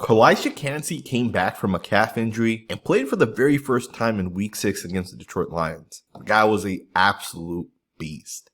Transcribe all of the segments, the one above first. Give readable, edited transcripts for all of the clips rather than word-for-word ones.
Kalijah Kancey came back from a calf injury and played for the very first time in Week 6 against the Detroit Lions. The guy was an absolute beast.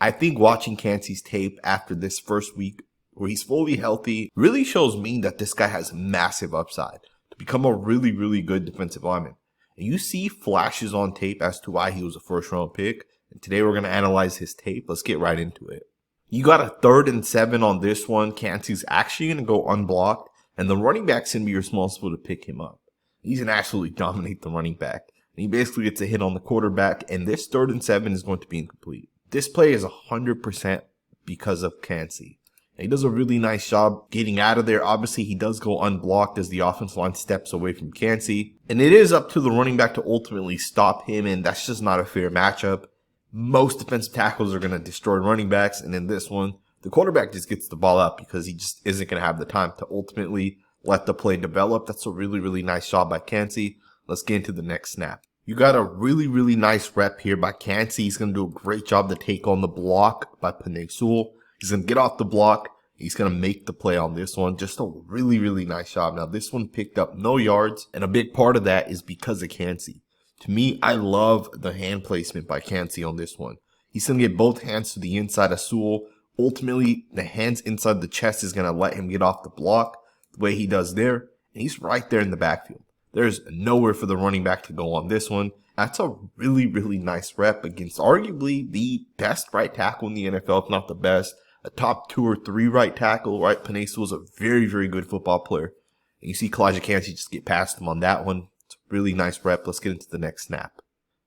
I think watching Kancey's tape after this first week where he's fully healthy really shows me that this guy has massive upside to become a really, really good defensive lineman. And you see flashes on tape as to why he was a first round pick. And today we're going to analyze his tape. Let's get right into it. You got a 3rd and 7 on this one. Kancey's actually going to go unblocked. And the running back's going to be responsible to pick him up. He's going to absolutely dominate the running back. And he basically gets a hit on the quarterback. And this 3rd and 7 is going to be incomplete. This play is 100% because of Kancey. And he does a really nice job getting out of there. Obviously, he does go unblocked as the offensive line steps away from Kancey. And it is up to the running back to ultimately stop him. And that's just not a fair matchup. Most defensive tackles are going to destroy running backs. And in this one, the quarterback just gets the ball out because he just isn't going to have the time to ultimately let the play develop. That's a really, really nice job by Kancey. Let's get into the next snap. You got a really, really nice rep here by Kancey. He's going to do a great job to take on the block by Penei Sewell. He's going to get off the block. He's going to make the play on this one. Just a really, really nice job. Now, this one picked up no yards, and a big part of that is because of Kancey. To me, I love the hand placement by Kancey on this one. He's going to get both hands to the inside of Sewell. Ultimately, the hands inside the chest is going to let him get off the block the way he does there. And he's right there in the backfield. There's nowhere for the running back to go on this one. That's a really, really nice rep against arguably the best right tackle in the NFL, if not the best. A top 2 or 3 right tackle, right? Penei Sewell's a very, very good football player. And you see Kalijah Kancey just get past him on that one. It's a really nice rep. Let's get into the next snap.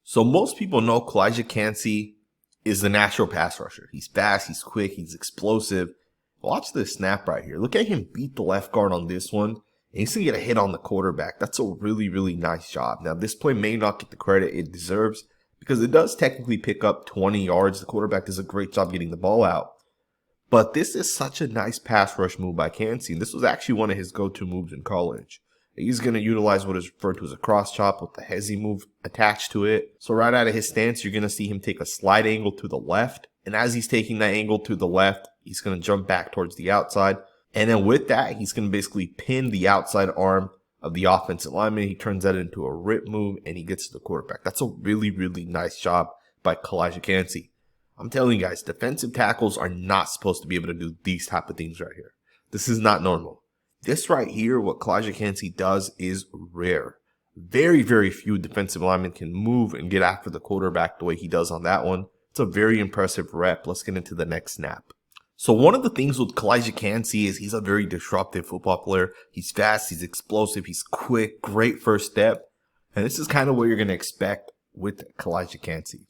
So most people know Kalijah Kancey is the natural pass rusher. He's fast, he's quick, he's explosive. Watch this snap right here. Look at him beat the left guard on this one. And he's going to get a hit on the quarterback. That's a really, really nice job. Now, this play may not get the credit it deserves because it does technically pick up 20 yards. The quarterback does a great job getting the ball out. But this is such a nice pass rush move by Kancey. And this was actually one of his go-to moves in college. He's going to utilize what is referred to as a cross chop with the hezzy move attached to it. So right out of his stance, you're going to see him take a slide angle to the left. And as he's taking that angle to the left, he's going to jump back towards the outside. And then with that, he's going to basically pin the outside arm of the offensive lineman. He turns that into a rip move and he gets to the quarterback. That's a really, really nice job by Kalijah Kancey. I'm telling you guys, defensive tackles are not supposed to be able to do these type of things right here. This is not normal. This right here, what Kalijah Kancey does is rare. Very, very few defensive linemen can move and get after the quarterback the way he does on that one. It's a very impressive rep. Let's get into the next snap. So one of the things with Kalijah Kancey is he's a very disruptive football player. He's fast, he's explosive, he's quick, great first step. And this is kind of what you're going to expect with Kalijah Kancey.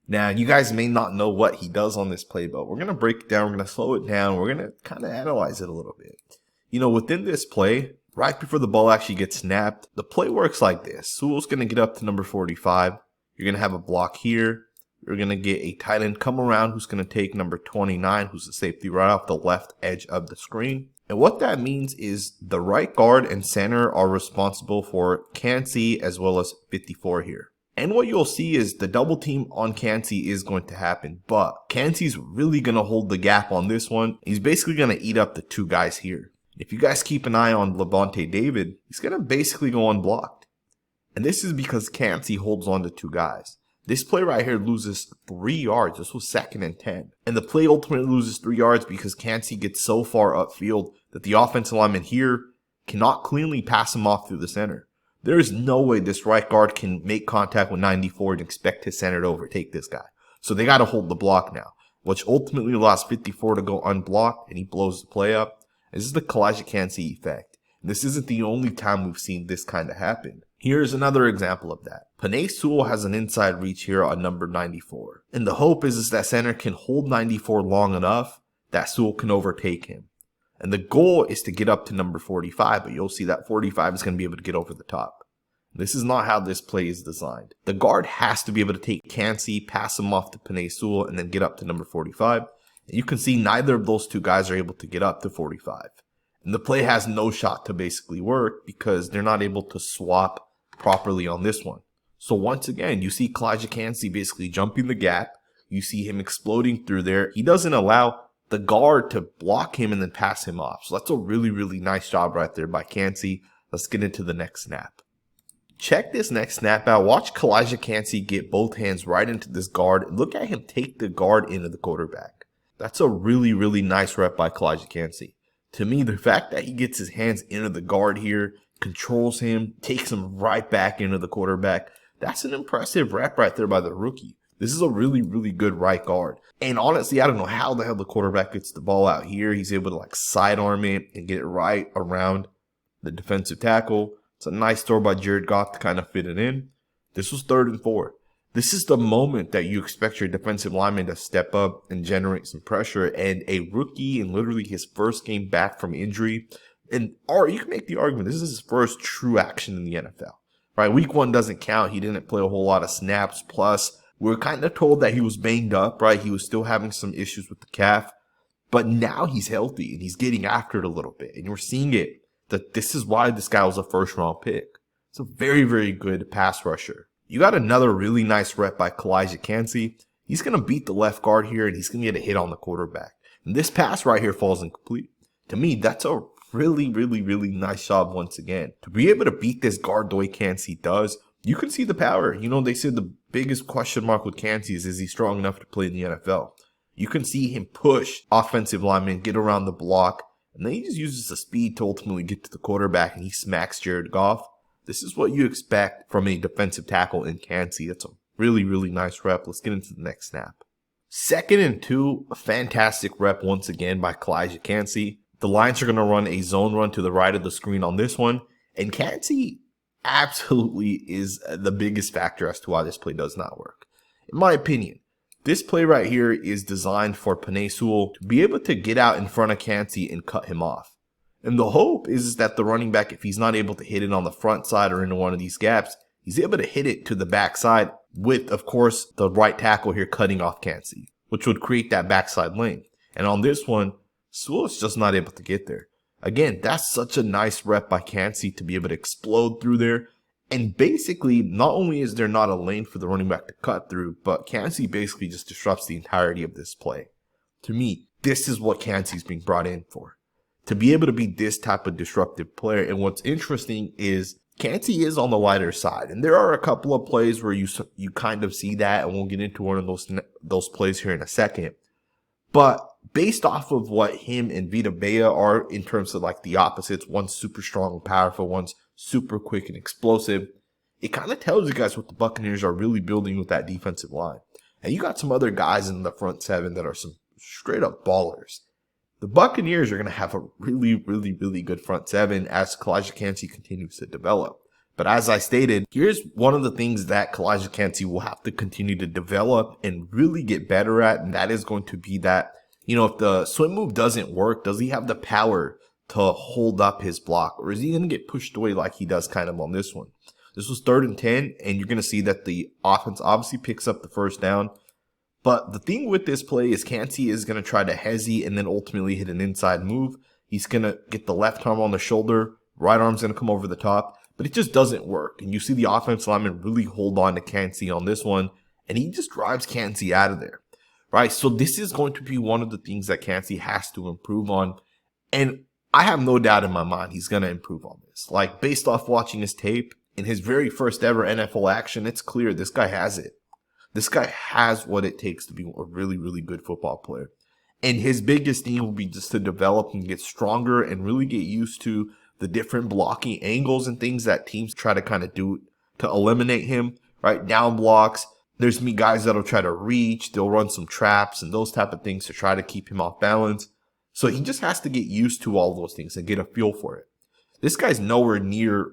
Now, you guys may not know what he does on this play, but we're going to break it down. We're going to slow it down. We're going to kind of analyze it a little bit. You know, within this play, right before the ball actually gets snapped, the play works like this. Sewell's going to get up to number 45. You're going to have a block here. You're going to get a tight end come around who's going to take number 29, who's the safety right off the left edge of the screen. And what that means is the right guard and center are responsible for Kancey as well as 54 here. And what you'll see is the double team on Kancey is going to happen, but Kancey's really going to hold the gap on this one. He's basically going to eat up the 2 guys here. If you guys keep an eye on Levante David, he's going to basically go unblocked. And this is because Kancey holds on to 2 guys. This play right here loses 3 yards. This was 2nd and 10. And the play ultimately loses 3 yards because Kancey gets so far upfield that the offensive lineman here cannot cleanly pass him off through the center. There is no way this right guard can make contact with 94 and expect his center to overtake this guy. So they got to hold the block now, which ultimately allows 54 to go unblocked and he blows the play up. This is the Kalijah Kancey effect. This isn't the only time we've seen this kind of happen. Here's another example of that. Penei Sewell has an inside reach here on number 94. And the hope is that center can hold 94 long enough that Sewell can overtake him. And the goal is to get up to number 45, but you'll see that 45 is going to be able to get over the top. This is not how this play is designed. The guard has to be able to take Kancey, pass him off to Penei Sewell, and then get up to number 45. And you can see neither of those 2 guys are able to get up to 45. And the play has no shot to basically work because they're not able to swap properly on this one. So once again, you see Kalijah Kancey basically jumping the gap. You see him exploding through there. He doesn't allow the guard to block him and then pass him off. So that's a really, really nice job right there by Kancey. Let's get into the next snap. Check this next snap out. Watch Calijah Kancey get both hands right into this guard. Look at him take the guard into the quarterback. That's a really, really nice rep by Calijah Kancey. To me, the fact that he gets his hands into the guard here, controls him, takes him right back into the quarterback, that's an impressive rep right there by the rookie. This is a really, really good right guard. And honestly, I don't know how the hell the quarterback gets the ball out here. He's able to like sidearm it and get it right around the defensive tackle. It's a nice throw by Jared Goff to kind of fit it in. This was 3rd and 4. This is the moment that you expect your defensive lineman to step up and generate some pressure. And a rookie in literally his first game back from injury, or you can make the argument this is his first true action in the NFL. Right? Week 1 doesn't count. He didn't play a whole lot of snaps. Plus, we're kind of told that he was banged up, right? He was still having some issues with the calf. But now he's healthy and he's getting after it a little bit. And we're seeing it, that this is why this guy was a 1st-round pick. It's a very, very good pass rusher. You got another really nice rep by Calijah Kancey. He's going to beat the left guard here and he's going to get a hit on the quarterback. And this pass right here falls incomplete. To me, that's a really, really, really nice job once again. To be able to beat this guard the way Kancey does, you can see the power. You know, they said the biggest question mark with Kancey is he strong enough to play in the NFL? You can see him push offensive linemen, get around the block, and then he just uses the speed to ultimately get to the quarterback and he smacks Jared Goff. This is what you expect from a defensive tackle in Kancey. That's a really, really nice rep. Let's get into the next snap. 2nd and 2, a fantastic rep once again by Calijah Kancey. The Lions are going to run a zone run to the right of the screen on this one. And Kancey absolutely is the biggest factor as to why this play does not work. In my opinion, this play right here is designed for Penei Sewell to be able to get out in front of Kancey and cut him off. And the hope is that the running back, if he's not able to hit it on the front side or into one of these gaps, he's able to hit it to the backside with, of course, the right tackle here cutting off Kancey, which would create that backside lane. And on this one, Sewell is just not able to get there. Again, that's such a nice rep by Kancey to be able to explode through there. And basically, not only is there not a lane for the running back to cut through, but Kancey basically just disrupts the entirety of this play. To me, this is what Kancey's being brought in for. To be able to be this type of disruptive player. And what's interesting is Kancey is on the lighter side. And there are a couple of plays where you kind of see that. And we'll get into one of those plays here in a second. But based off of what him and Vita Vea are in terms of like the opposites, one's super strong and powerful, one's super quick and explosive, it kind of tells you guys what the Buccaneers are really building with that defensive line. And you got some other guys in the front 7 that are some straight up ballers. The Buccaneers are going to have a really, really, really good front 7 as Calijah Kancey continues to develop. But as I stated, here's one of the things that Calijah Kancey will have to continue to develop and really get better at, and that is going to be that, you know, if the swim move doesn't work, does he have the power to hold up his block, or is he going to get pushed away like he does kind of on this one? This was 3rd and 10, and you're going to see that the offense obviously picks up the 1st down. But the thing with this play is Kancey is going to try to hezzy and then ultimately hit an inside move. He's going to get the left arm on the shoulder, right arm's going to come over the top, but it just doesn't work. And you see the offensive lineman really hold on to Kancey on this one, and he just drives Kancey out of there. Right? So this is going to be one of the things that Kancey has to improve on. And I have no doubt in my mind he's going to improve on this. Like, based off watching his tape, in his very first ever NFL action, it's clear this guy has it. This guy has what it takes to be a really, really good football player. And his biggest thing will be just to develop and get stronger and really get used to the different blocking angles and things that teams try to kind of do to eliminate him, right? Down blocks. There's guys that'll try to reach. They'll run some traps and those type of things to try to keep him off balance. So he just has to get used to all those things and get a feel for it. This guy's nowhere near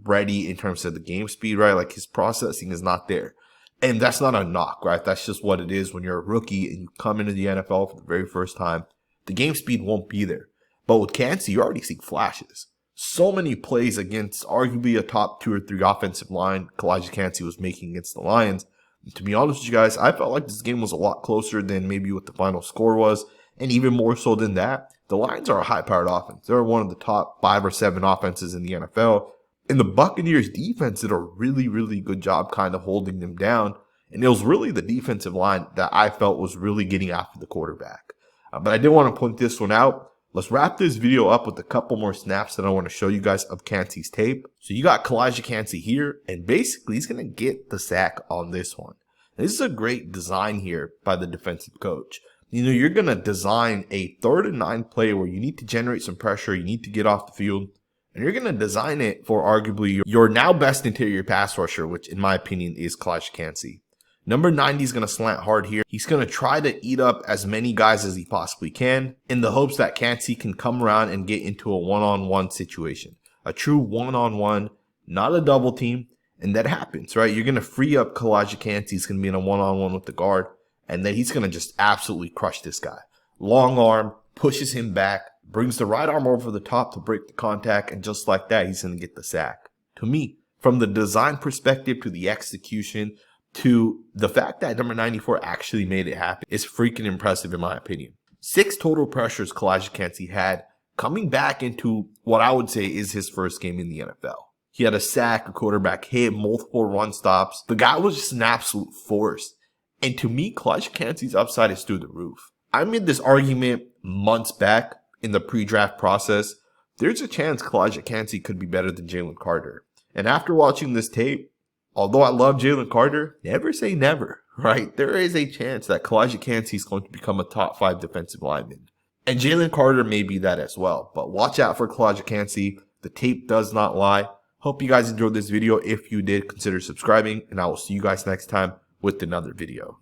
ready in terms of the game speed, right? Like, his processing is not there. And that's not a knock, right? That's just what it is when you're a rookie and you come into the NFL for the very first time. The game speed won't be there. But with Kancey, you already see flashes. So many plays against arguably a top 2 or 3 offensive line Calijah Kancey was making against the Lions. And to be honest with you guys, I felt like this game was a lot closer than maybe what the final score was. And even more so than that, the Lions are a high-powered offense. They're one of the top 5 or 7 offenses in the NFL. And the Buccaneers defense did a really, really good job kind of holding them down. And it was really the defensive line that I felt was really getting after the quarterback. But I did want to point this one out. Let's wrap this video up with a couple more snaps that I want to show you guys of Kancey's tape. So you got Calijah Kancey here, and basically he's going to get the sack on this one. This is a great design here by the defensive coach. You know, you're going to design a 3rd and 9 play where you need to generate some pressure, you need to get off the field, and you're going to design it for arguably your now best interior pass rusher, which in my opinion is Calijah Kancey. Number 90 is going to slant hard here. He's going to try to eat up as many guys as he possibly can in the hopes that Kancey can come around and get into a one-on-one situation. A true one-on-one, not a double team. And that happens, right? You're going to free up Calijah Kancey. He's going to be in a one-on-one with the guard. And then he's going to just absolutely crush this guy. Long arm, pushes him back, brings the right arm over the top to break the contact. And just like that, he's going to get the sack. To me, from the design perspective to the execution, to the fact that number 94 actually made it happen is freaking impressive in my opinion. 6 total pressures Calijah Kancey had coming back into what I would say is his first game in the NFL. He had a sack, a quarterback hit, multiple run stops. The guy was just an absolute force. And to me, Calijah Kancey's upside is through the roof. I made this argument months back in the pre-draft process. There's a chance Calijah Kancey could be better than Jalen Carter. And after watching this tape, although I love Jalen Carter, never say never, right? There is a chance that Calijah Kancey is going to become a top 5 defensive lineman. And Jalen Carter may be that as well. But watch out for Calijah Kancey. The tape does not lie. Hope you guys enjoyed this video. If you did, consider subscribing. And I will see you guys next time with another video.